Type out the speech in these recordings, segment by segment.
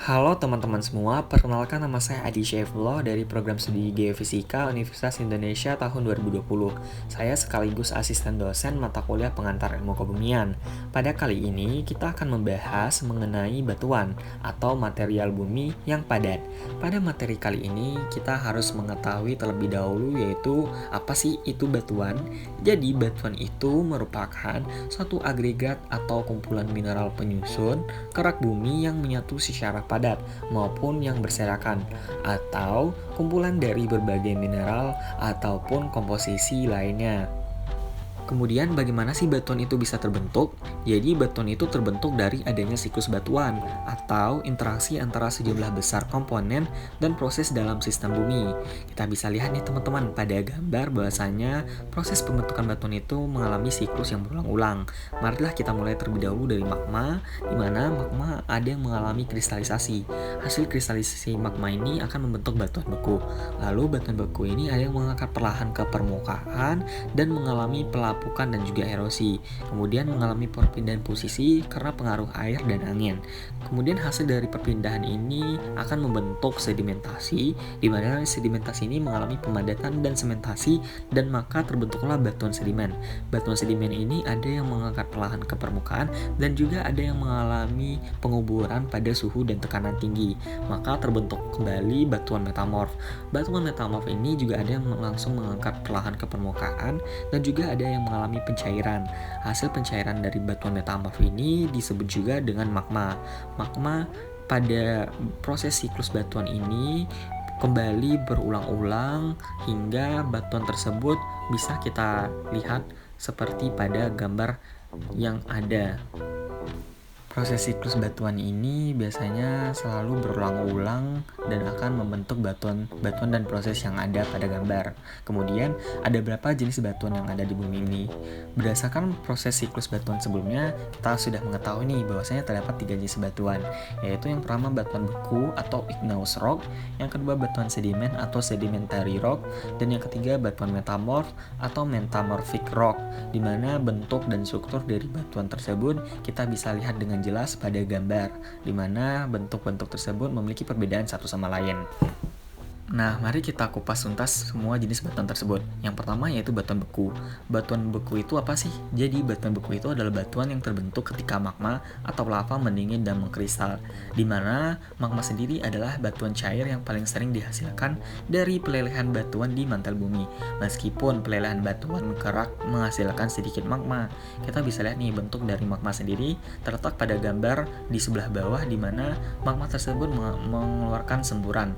Halo teman-teman semua, perkenalkan nama saya Adi Syaifullah dari program studi Geofisika Universitas Indonesia tahun 2020. Saya sekaligus asisten dosen mata kuliah pengantar ilmu kebumian. Pada kali ini kita akan membahas mengenai batuan atau material bumi yang padat. Pada materi kali ini kita harus mengetahui terlebih dahulu yaitu apa sih itu batuan. Jadi batuan itu merupakan suatu agregat atau kumpulan mineral penyusun kerak bumi yang menyatu secara padat maupun yang berserakan, atau kumpulan dari berbagai mineral ataupun komposisi lainnya. Kemudian bagaimana sih batuan itu bisa terbentuk? Jadi batuan itu terbentuk dari adanya siklus batuan atau interaksi antara sejumlah besar komponen dan proses dalam sistem bumi. Kita bisa lihat nih teman-teman pada gambar bahwasanya proses pembentukan batuan itu mengalami siklus yang berulang-ulang. Marilah kita mulai terlebih dahulu dari magma, di mana magma ada yang mengalami kristalisasi. Hasil kristalisasi magma ini akan membentuk batuan beku. Lalu batuan beku ini ada yang mengangkat perlahan ke permukaan dan mengalami pelapukan dan juga erosi. Kemudian mengalami perpindahan posisi karena pengaruh air dan angin. Kemudian hasil dari perpindahan ini akan membentuk sedimentasi, di mana sedimentasi ini mengalami pemadatan dan sementasi dan maka terbentuklah batuan sedimen. Batuan sedimen ini ada yang mengangkat perlahan ke permukaan dan juga ada yang mengalami penguburan pada suhu dan tekanan tinggi. Maka terbentuk kembali batuan metamorf. Batuan metamorf ini juga ada yang langsung mengangkat perlahan ke permukaan dan juga ada yang mengalami pencairan. Hasil pencairan dari batuan metamorf ini disebut juga dengan magma. Magma pada proses siklus batuan ini kembali berulang-ulang hingga batuan tersebut bisa kita lihat seperti pada gambar yang ada. Proses siklus batuan ini biasanya selalu berulang-ulang dan akan membentuk batuan dan proses yang ada pada gambar. Kemudian, ada berapa jenis batuan yang ada di bumi ini? Berdasarkan proses siklus batuan sebelumnya, kita sudah mengetahui nih bahwasanya terdapat 3 jenis batuan, yaitu yang pertama batuan beku atau igneous rock, yang kedua batuan sedimen atau sedimentary rock, dan yang ketiga batuan metamorf atau metamorphic rock, di mana bentuk dan struktur dari batuan tersebut kita bisa lihat dengan jelas pada gambar, di mana bentuk-bentuk tersebut memiliki perbedaan satu sama lain. Nah, mari kita kupas tuntas semua jenis batuan tersebut. Yang pertama yaitu batuan beku. Batuan beku itu apa sih? Jadi batuan beku itu adalah batuan yang terbentuk ketika magma atau lava mendingin dan mengkristal, di mana magma sendiri adalah batuan cair yang paling sering dihasilkan dari pelelehan batuan di mantel bumi. Meskipun pelelehan batuan kerak menghasilkan sedikit magma, kita bisa lihat nih bentuk dari magma sendiri terletak pada gambar di sebelah bawah, di mana magma tersebut mengeluarkan semburan.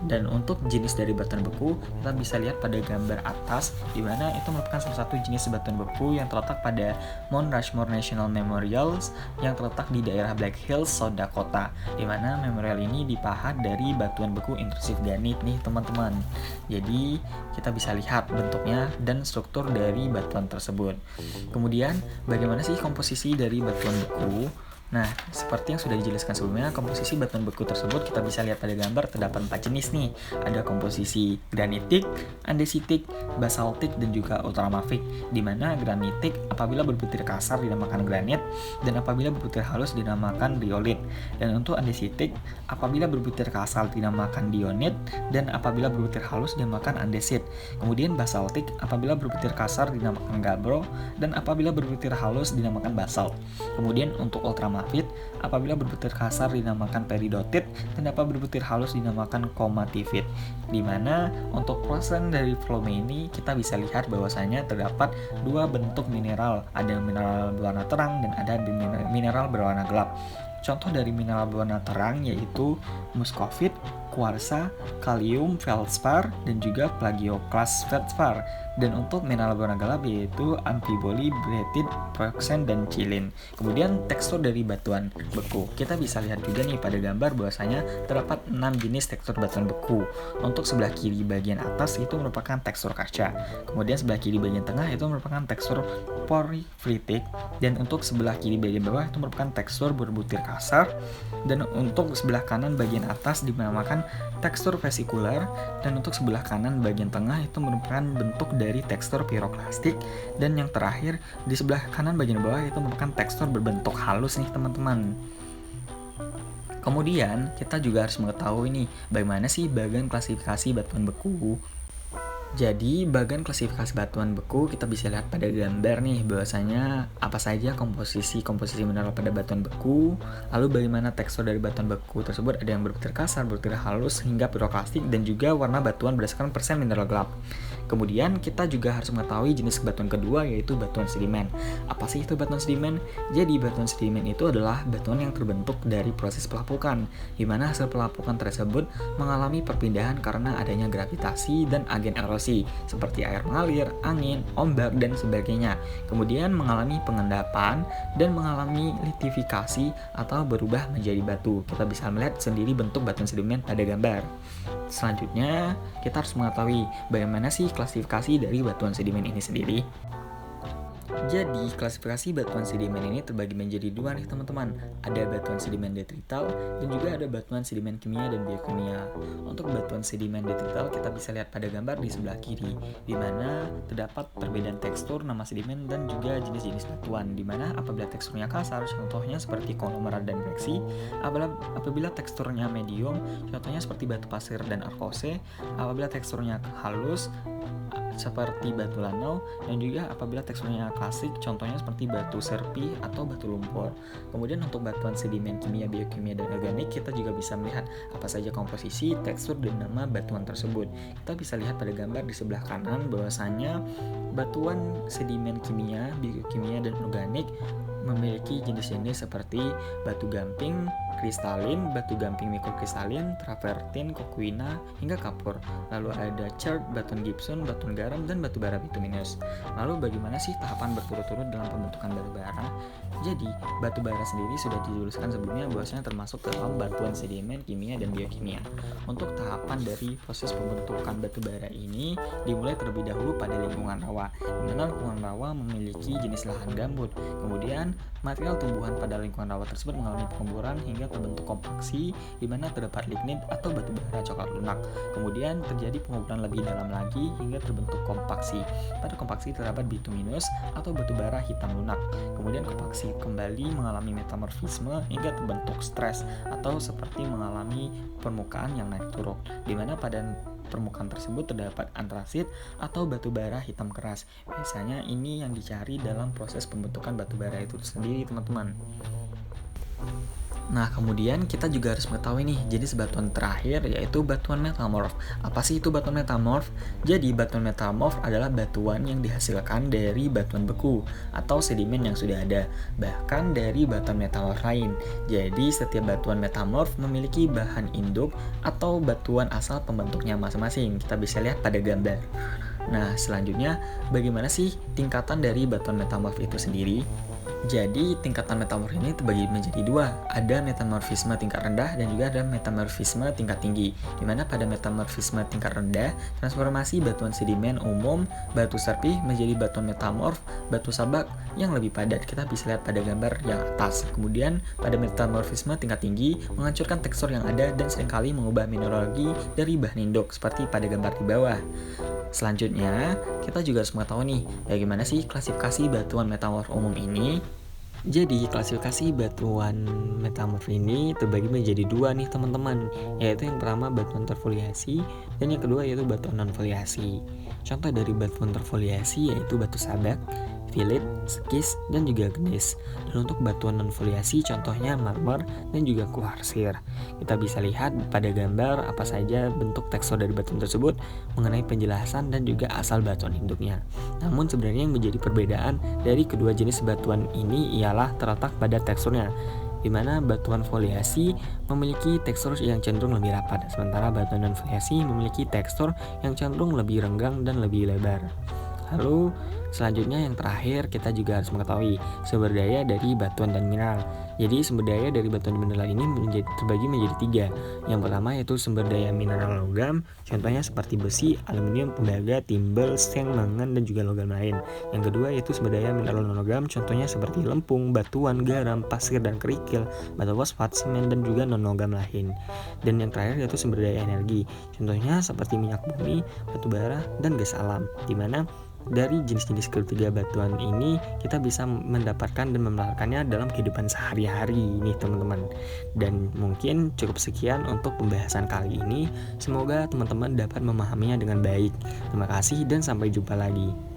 Dan untuk jenis dari batuan beku, kita bisa lihat pada gambar atas, di mana itu merupakan salah satu jenis batuan beku yang terletak pada Mount Rushmore National Memorial yang terletak di daerah Black Hills, South Dakota, di mana memorial ini dipahat dari batuan beku intrusif granit nih teman-teman. Jadi kita bisa lihat bentuknya dan struktur dari batuan tersebut. Kemudian bagaimana sih komposisi dari batuan beku? Nah, seperti yang sudah dijelaskan sebelumnya, komposisi batuan beku tersebut kita bisa lihat pada gambar terdapat 4 jenis nih. Ada komposisi granitik, andesitik, basaltik, dan juga ultramafic. Di mana granitik apabila berbutir kasar dinamakan granit, dan apabila berbutir halus dinamakan riolit. Dan untuk andesitik, apabila berbutir kasar dinamakan dionit, dan apabila berbutir halus dinamakan andesit. Kemudian basaltik, apabila berbutir kasar dinamakan gabbro, dan apabila berbutir halus dinamakan basalt. Kemudian untuk ultramafic, apabila berbutir kasar dinamakan peridotit dan apabila berbutir halus dinamakan komatifit. Di mana untuk proses dari volume ini kita bisa lihat bahwasanya terdapat 2 bentuk mineral, ada mineral berwarna terang dan ada mineral berwarna gelap. Contoh dari mineral berwarna terang yaitu muscovite, kuarsa, kalium feldspar, dan juga plagioclase feldspar. Dan untuk mineral berwarna gelap yaitu amphibole, brettit, pyroxene, dan chilin. Kemudian tekstur dari batuan beku. Kita bisa lihat juga nih pada gambar bahwasanya terdapat 6 jenis tekstur batuan beku. Untuk sebelah kiri bagian atas itu merupakan tekstur kaca. Kemudian sebelah kiri bagian tengah itu merupakan tekstur porphyritic, dan untuk sebelah kiri bagian bawah itu merupakan tekstur berbutir kasar, dan untuk sebelah kanan bagian atas dinamakan tekstur vesikular, dan untuk sebelah kanan bagian tengah itu merupakan bentuk dari tekstur piroklastik, dan yang terakhir di sebelah kanan bagian bawah itu merupakan tekstur berbentuk halus nih teman-teman. Kemudian, kita juga harus mengetahui nih, bagaimana sih bagian klasifikasi batuan beku. Jadi, bagian klasifikasi batuan beku kita bisa lihat pada gambar nih, bahwasanya apa saja komposisi mineral pada batuan beku, lalu bagaimana tekstur dari batuan beku tersebut, ada yang berbutir kasar, berbutir halus, hingga piroklastik, dan juga warna batuan berdasarkan persen mineral gelap. Kemudian kita juga harus mengetahui jenis batuan kedua, yaitu batuan sedimen. Apa sih itu batuan sedimen? Jadi batuan sedimen itu adalah batuan yang terbentuk dari proses pelapukan, di mana hasil pelapukan tersebut mengalami perpindahan karena adanya gravitasi dan agen erosi, seperti air mengalir, angin, ombak, dan sebagainya. Kemudian mengalami pengendapan dan mengalami litifikasi atau berubah menjadi batu. Kita bisa melihat sendiri bentuk batuan sedimen pada gambar. Selanjutnya, kita harus mengetahui bagaimana sih klasifikasi dari batuan sedimen ini sendiri. Jadi, klasifikasi batuan sedimen ini terbagi menjadi dua nih teman-teman. Ada batuan sedimen detrital dan juga ada batuan sedimen kimia dan biokimia. Untuk batuan sedimen detrital kita bisa lihat pada gambar di sebelah kiri, di mana terdapat perbedaan tekstur, nama sedimen, dan juga jenis-jenis batuan. Di mana apabila teksturnya kasar, contohnya seperti konglomerat dan breksi. Apabila teksturnya medium, contohnya seperti batu pasir dan arkose. Apabila teksturnya halus, seperti batu lanau, dan juga apabila teksturnya klasik, contohnya seperti batu serpi atau batu lumpur. Kemudian untuk batuan sedimen kimia, biokimia, dan organik, kita juga bisa melihat apa saja komposisi, tekstur, dan nama batuan tersebut. Kita bisa lihat pada gambar di sebelah kanan bahwasanya batuan sedimen kimia, biokimia, dan organik memiliki jenis-jenis seperti batu gamping kristalin, batu gamping mikrokristalin, travertin, kokuina, hingga kapur. Lalu ada chert, batuan gypsum, batuan garam, dan batu bara bituminous. Lalu bagaimana sih tahapan berturut-turut dalam pembentukan batu bara? Jadi, batu bara sendiri sudah dijelaskan sebelumnya bahwasanya termasuk dalam batuan sedimen, kimia, dan biokimia. Untuk tahapan dari proses pembentukan batu bara ini dimulai terlebih dahulu pada lingkungan rawa, di mana lingkungan rawa memiliki jenis lahan gambut. Kemudian, material tumbuhan pada lingkungan rawa tersebut mengalami pengemburan hingga terbentuk kompaksi, di mana terdapat lignit atau batu bara coklat lunak. Kemudian terjadi pengemburan lebih dalam lagi hingga terbentuk kompaksi. Pada kompaksi terdapat bituminous atau batu bara hitam lunak. Kemudian kompaksi kembali mengalami metamorfisme hingga terbentuk stress atau seperti mengalami permukaan yang naik turun, di mana pada permukaan tersebut terdapat antrasit atau batu bara hitam keras. Biasanya ini yang dicari dalam proses pembentukan batu bara itu sendiri, teman-teman. Nah, kemudian kita juga harus mengetahui nih jenis batuan terakhir, yaitu batuan metamorf. Apa sih itu batuan metamorf? Jadi batuan metamorf adalah batuan yang dihasilkan dari batuan beku atau sedimen yang sudah ada, bahkan dari batuan metamorf lain. Jadi setiap batuan metamorf memiliki bahan induk atau batuan asal pembentuknya masing-masing. Kita bisa lihat pada gambar. Nah, selanjutnya bagaimana sih tingkatan dari batuan metamorf itu sendiri? Jadi tingkatan metamorf ini terbagi menjadi dua, ada metamorfisme tingkat rendah dan juga ada metamorfisme tingkat tinggi. Dimana pada metamorfisme tingkat rendah, transformasi batuan sedimen umum, batu serpih menjadi batuan metamorf, batu sabak yang lebih padat. Kita bisa lihat pada gambar yang atas. Kemudian pada metamorfisme tingkat tinggi, menghancurkan tekstur yang ada dan seringkali mengubah mineralogi dari bahan induk, seperti pada gambar di bawah. Selanjutnya, kita juga harus mengetahui nih, bagaimana sih klasifikasi batuan metamorf umum ini? Jadi, klasifikasi batuan metamorf ini terbagi menjadi dua nih teman-teman, yaitu yang pertama batuan terfoliasi dan yang kedua yaitu batuan non-foliasi. Contoh dari batuan terfoliasi yaitu batu sabak, filit, skis, dan juga gneis. Dan untuk batuan non-foliasi contohnya marmer dan juga kuarsir. Kita bisa lihat pada gambar apa saja bentuk tekstur dari batuan tersebut mengenai penjelasan dan juga asal batuan induknya. Namun sebenarnya yang menjadi perbedaan dari kedua jenis batuan ini ialah terletak pada teksturnya, di mana batuan foliasi memiliki tekstur yang cenderung lebih rapat, sementara batuan non-foliasi memiliki tekstur yang cenderung lebih renggang dan lebih lebar. Lalu selanjutnya yang terakhir kita juga harus mengetahui sumber daya dari batuan dan mineral. Jadi sumber daya dari batuan dan mineral ini terbagi menjadi tiga. Yang pertama yaitu sumber daya mineral logam, contohnya seperti besi, aluminium, tembaga, timbel, seng, mangan, dan juga logam lain. Yang kedua yaitu sumber daya mineral non-logam, contohnya seperti lempung, batuan, garam, pasir, dan kerikil, batu fosfat, semen, dan juga non-logam lain. Dan yang terakhir yaitu sumber daya energi, contohnya seperti minyak bumi, batu bara, dan gas alam, di mana dari jenis-jenis ketiga batuan ini kita bisa mendapatkan dan menerapkannya dalam kehidupan sehari-hari nih teman-teman. Dan mungkin cukup sekian untuk pembahasan kali ini. Semoga teman-teman dapat memahaminya dengan baik. Terima kasih dan sampai jumpa lagi.